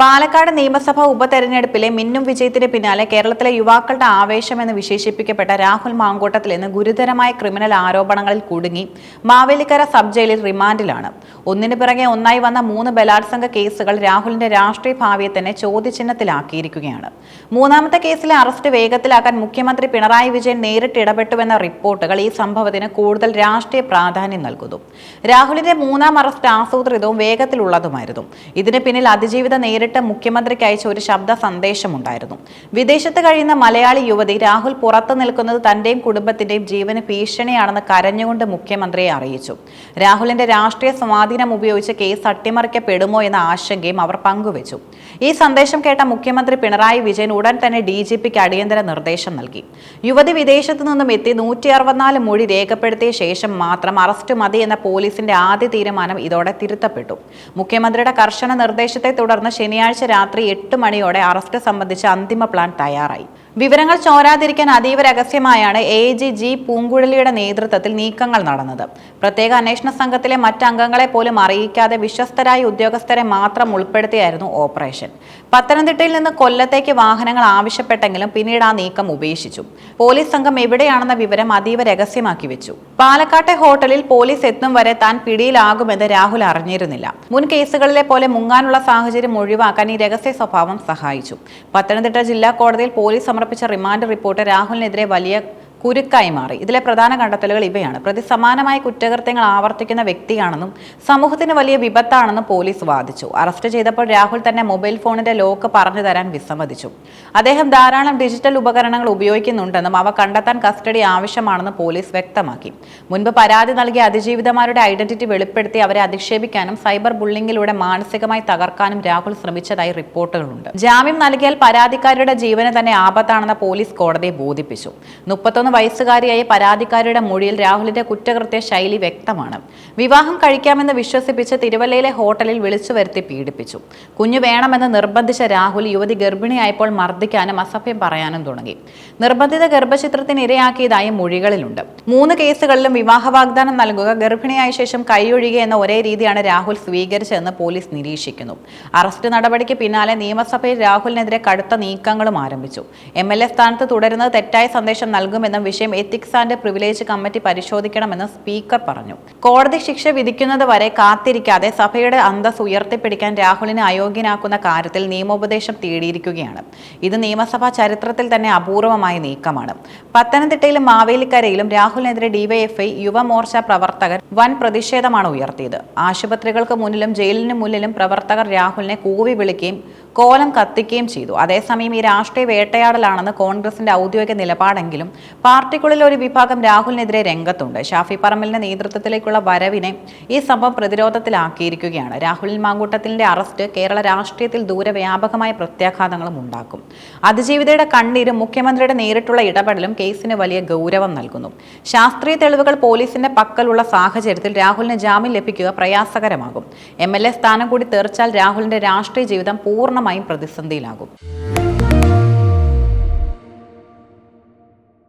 പാലക്കാട് നിയമസഭാ ഉപതെരഞ്ഞെടുപ്പിലെ മിന്നും വിജയത്തിന് പിന്നാലെ കേരളത്തിലെ യുവാക്കളുടെ ആവേശമെന്ന് വിശേഷിപ്പിക്കപ്പെട്ട രാഹുൽ മാങ്കൂട്ടത്തിൽ ഇന്ന് ഗുരുതരമായ ക്രിമിനൽ ആരോപണങ്ങളിൽ കുടുങ്ങി മാവേലിക്കര സബ് ജയിലിൽ റിമാൻഡിലാണ്. ഒന്നിനു പിറകെ ഒന്നായി വന്ന 3 ബലാത്സംഗ കേസുകൾ രാഹുലിന്റെ രാഷ്ട്രീയ ഭാവിയെ തന്നെ ചോദ്യചിഹ്നത്തിലാക്കിയിരിക്കുകയാണ്. മൂന്നാമത്തെ കേസിലെ അറസ്റ്റ് വേഗത്തിലാക്കാൻ മുഖ്യമന്ത്രി പിണറായി വിജയൻ നേരിട്ട് ഇടപെട്ടുവെന്ന റിപ്പോർട്ടുകൾ ഈ സംഭവത്തിന് കൂടുതൽ രാഷ്ട്രീയ പ്രാധാന്യം നൽകുന്നു. രാഹുലിന്റെ 3ാം അറസ്റ്റ് ആസൂത്രിതവും വേഗത്തിലുള്ളതുമായിരുന്നു. ഇതിന് പിന്നിൽ അതിജീവിത നേരിട്ട് മുഖ്യമന്ത്രിക്ക് അയച്ച ഒരു ശബ്ദ സന്ദേശമുണ്ടായിരുന്നു. വിദേശത്ത് കഴിയുന്ന മലയാളി യുവതി രാഹുൽ പുറത്തു നിൽക്കുന്നത് തന്റെയും കുടുംബത്തിന്റെയും ജീവന് ഭീഷണിയാണെന്ന് കരഞ്ഞുകൊണ്ട് മുഖ്യമന്ത്രിയെ അറിയിച്ചു. രാഹുലിന്റെ രാഷ്ട്രീയ സ്വാധീനം ഉപയോഗിച്ച് കേസ് അട്ടിമറിക്കപ്പെടുമോ എന്ന ആശങ്കയും അവർ പങ്കുവച്ചു. ഈ സന്ദേശം കേട്ട മുഖ്യമന്ത്രി പിണറായി വിജയൻ ഉടൻ തന്നെ DGPക്ക് അടിയന്തര നിർദ്ദേശം നൽകി. യുവതി വിദേശത്തു നിന്നും എത്തി 164 മൊഴി രേഖപ്പെടുത്തിയ ശേഷം മാത്രം അറസ്റ്റ് മതി എന്ന പോലീസിന്റെ ആദ്യ തീരുമാനം ഇതോടെ തിരുത്തപ്പെട്ടു. മുഖ്യമന്ത്രിയുടെ കർശന നിർദ്ദേശത്തെ തുടർന്ന് ശനിയാഴ്ച രാത്രി 8 മണിയോടെ അറസ്റ്റ് സംബന്ധിച്ച അന്തിമ പ്ലാൻ തയ്യാറായി. വിവരങ്ങൾ ചോരാതിരിക്കാൻ അതീവ രഹസ്യമായാണ് AG ജി പൂങ്കുഴലിയുടെ നേതൃത്വത്തിൽ നീക്കങ്ങൾ നടന്നത്. പ്രത്യേക അന്വേഷണ സംഘത്തിലെ മറ്റംഗങ്ങളെ പോലും അറിയിക്കാതെ വിശ്വസ്തരായ ഉദ്യോഗസ്ഥരെ മാത്രം ഉൾപ്പെടുത്തിയായിരുന്നു ഓപ്പറേഷൻ. പത്തനംതിട്ടയിൽ നിന്ന് കൊല്ലത്തേക്ക് വാഹനങ്ങൾ ആവശ്യപ്പെട്ടെങ്കിലും പിന്നീട് ആ നീക്കം ഉപേക്ഷിച്ചു. പോലീസ് സംഘം എവിടെയാണെന്ന വിവരം അതീവ രഹസ്യമാക്കി വെച്ചു. പാലക്കാട്ടെ ഹോട്ടലിൽ പോലീസ് എത്തും വരെ താൻ പിടിയിലാകുമെന്ന് രാഹുൽ അറിഞ്ഞിരുന്നില്ല. മുൻ കേസുകളിലെ പോലെ മുങ്ങാനുള്ള സാഹചര്യം ഒഴിവാക്കാൻ ഈ രഹസ്യ സ്വഭാവം സഹായിച്ചു. പത്തനംതിട്ട ജില്ലാ കോടതിയിൽ പോലീസ് സമർപ്പിച്ച റിമാൻഡ് റിപ്പോർട്ട് രാഹുലിനെതിരെ വലിയ കുരുക്കായി മാറി. ഇതിലെ പ്രധാന കണ്ടെത്തലുകൾ ഇവയാണ്. പ്രതി സമാനമായ കുറ്റകൃത്യങ്ങൾ ആവർത്തിക്കുന്ന വ്യക്തിയാണെന്നും സമൂഹത്തിന് വലിയ വിപത്താണെന്നും പോലീസ് വാദിച്ചു. അറസ്റ്റ് ചെയ്തപ്പോൾ രാഹുൽ തന്നെ മൊബൈൽ ഫോണിന്റെ ലോക്ക് പറഞ്ഞു തരാൻ വിസമ്മതിച്ചു. അദ്ദേഹം ധാരാളം ഡിജിറ്റൽ ഉപകരണങ്ങൾ ഉപയോഗിക്കുന്നുണ്ടെന്നും അവ കണ്ടെത്താൻ കസ്റ്റഡി ആവശ്യമാണെന്നും പോലീസ് വ്യക്തമാക്കി. മുൻപ് പരാതി നൽകിയ അതിജീവിതമാരുടെ ഐഡന്റിറ്റി വെളിപ്പെടുത്തി അവരെ അധിക്ഷേപിക്കാനും സൈബർ ബുള്ളിങ്ങിലൂടെ മാനസികമായി തകർക്കാനും രാഹുൽ ശ്രമിച്ചതായി റിപ്പോർട്ടുകളുണ്ട്. ജാമ്യം നൽകിയാൽ പരാതിക്കാരുടെ ജീവന് തന്നെ ആപത്താണെന്ന് പോലീസ് കോടതിയെ ബോധിപ്പിച്ചു. 31 വയസ്സുകാരിയായ പരാതിക്കാരിയുടെ മൊഴിയിൽ രാഹുലിന്റെ കുറ്റകൃത്യ ശൈലി വ്യക്തമാണ്. വിവാഹം കഴിക്കാമെന്ന് വിശ്വസിപ്പിച്ച് തിരുവല്ലയിലെ ഹോട്ടലിൽ വിളിച്ചു വരുത്തി പീഡിപ്പിച്ചു. കുഞ്ഞു വേണമെന്ന് നിർബന്ധിച്ച രാഹുൽ യുവതി ഗർഭിണിയായപ്പോൾ മർദ്ദിക്കാനും അസഭ്യം പറയാനും തുടങ്ങി. നിർബന്ധിത ഗർഭചിത്രത്തിന് ഇരയാക്കിയതായി മൊഴികളിലുണ്ട്. 3 കേസുകളിലും വിവാഹ വാഗ്ദാനം നൽകുക, ഗർഭിണിയായ ശേഷം കൈയൊഴിയുക എന്ന ഒരേ രീതിയാണ് രാഹുൽ സ്വീകരിച്ചതെന്ന് പോലീസ് നിരീക്ഷിക്കുന്നു. അറസ്റ്റ് നടപടിക്ക് പിന്നാലെ നിയമസഭയിൽ രാഹുലിനെതിരെ കടുത്ത നീക്കങ്ങളും ആരംഭിച്ചു. MLA സ്ഥാനത്ത് തുടരുന്നത് തെറ്റായ സന്ദേശം നൽകുമെന്ന് വിഷയം എത്തിക്സ് ആൻഡ് പ്രിവിലേജ് കമ്മിറ്റി പരിശോധിക്കണമെന്ന് സ്പീക്കർ പറഞ്ഞു. കോടതി ശിക്ഷ വിധിക്കുന്നത് വരെ കാത്തിരിക്കാതെ സഭയുടെ അന്തസ് ഉയർത്തിപ്പിടിക്കാൻ രാഹുലിനെ അയോഗ്യനാക്കുന്ന കാര്യത്തിൽ നിയമോപദേശം തേടിയിരിക്കുകയാണ്. ഇത് നിയമസഭാ ചരിത്രത്തിൽ തന്നെ അപൂർവമായ നീക്കമാണ്. പത്തനംതിട്ടയിലും മാവേലിക്കരയിലും രാഹുലിനെതിരെ DYFI യുവമോർച്ച പ്രവർത്തകർ വൻ പ്രതിഷേധമാണ് ഉയർത്തിയത്. ആശുപത്രികൾക്ക് മുന്നിലും ജയിലിന് മുന്നിലും പ്രവർത്തകർ രാഹുലിനെ കൂവി വിളിക്കുകയും കോലം കത്തിക്കുകയും ചെയ്തു. അതേസമയം ഈ രാഷ്ട്രീയ വേട്ടയാടലാണെന്ന് കോൺഗ്രസിന്റെ ഔദ്യോഗിക നിലപാടെങ്കിലും പാർട്ടിക്കുള്ളിൽ ഒരു വിഭാഗം രാഹുലിനെതിരെ രംഗത്തുണ്ട്. ഷാഫി പറമ്പലിന്റെ നേതൃത്വത്തിലേക്കുള്ള വരവിനെ ഈ സംഭവം പ്രതിരോധത്തിലാക്കിയിരിക്കുകയാണ്. രാഹുൽ മാങ്കൂട്ടത്തിന്റെ അറസ്റ്റ് കേരള രാഷ്ട്രീയത്തിൽ ദൂരവ്യാപകമായ പ്രത്യാഘാതങ്ങളും ഉണ്ടാക്കും. അതിജീവിതയുടെ കണ്ണീരും മുഖ്യമന്ത്രിയുടെ നേരിട്ടുള്ള ഇടപെടലും കേസിന് വലിയ ഗൗരവം നൽകുന്നു. ശാസ്ത്രീയ തെളിവുകൾ പോലീസിന്റെ പക്കലുള്ള സാഹചര്യത്തിൽ രാഹുലിന് ജാമ്യം ലഭിക്കുക പ്രയാസകരമാകും. MLA സ്ഥാനം കൂടി തെറിച്ചാൽ രാഹുലിന്റെ രാഷ്ട്രീയ ജീവിതം പൂർണ്ണമായും പ്രതിസന്ധിയിലാകും.